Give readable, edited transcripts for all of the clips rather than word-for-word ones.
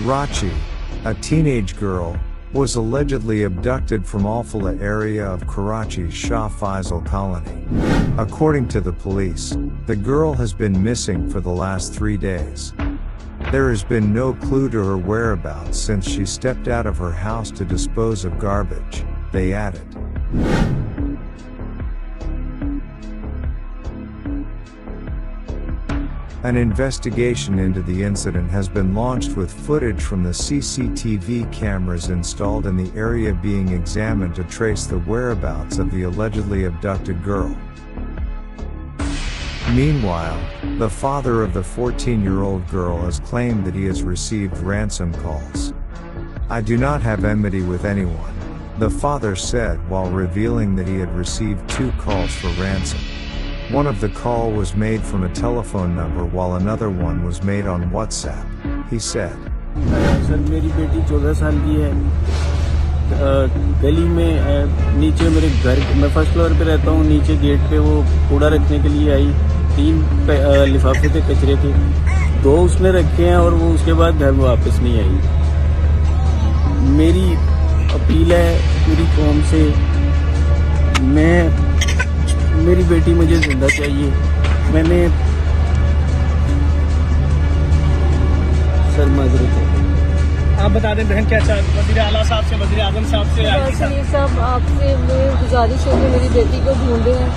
Karachi, a teenage girl, was allegedly abducted from Alfalah area of Karachi's Shah Faisal colony. According to the police, the girl has been missing for the last 3 days. There has been no clue to her whereabouts since she stepped out of her house to dispose of garbage, they added. An investigation into the incident has been launched with footage from the CCTV cameras installed in the area being examined to trace the whereabouts of the allegedly abducted girl. Meanwhile, the father of the 14-year-old girl has claimed that he has received ransom calls. "I do not have enmity with anyone," the father said while revealing that he had received 2 calls for ransom. One of the call was made from a telephone number while another one was made on WhatsApp, he said. Sir मेरी बेटी 14 साल की है, गली में नीचे मेरे घर, मैं फर्स्ट फ्लोर पे रहता हूँ, नीचे गेट पे वो कूड़ा रखने के लिए आई, 3 लिफाफे थे कचरे के, 2 उसने रखे हैं और वो उसके बाद घर में वापस नहीं आई। मेरी अपील है पूरी कौम से, मेरी बेटी मुझे जिंदा चाहिए। मैंने सर माजरत है। आप बता दें बहन क्या वज़ीर आला साहब से, वज़ीर आज़म साहब से, साहब आपसे मेरी गुजारिश है कि मेरी बेटी को ढूंढे हैं।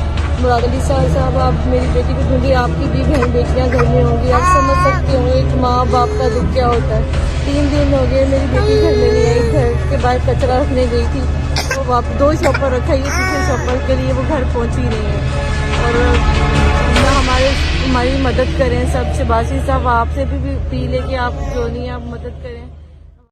मुराद अली साहब आप मेरी बेटी को ढूंढिए। आपकी भी बहन बेटियां घर में होंगी, आप समझ सकते हो एक माँ बाप का दुख क्या होता है। 3 दिन हो गए मेरी बेटी घर में नहीं आई, घर के बाहर कचरा रखने गई थी, वो आप 2 शॉपर रखा, ये पीछे शॉपर के लिए वो घर पहुंची नहीं है। और हमारी मदद करें सबसे। बासी साहब आपसे भी अपील है कि आप जो नहीं आप मदद करें।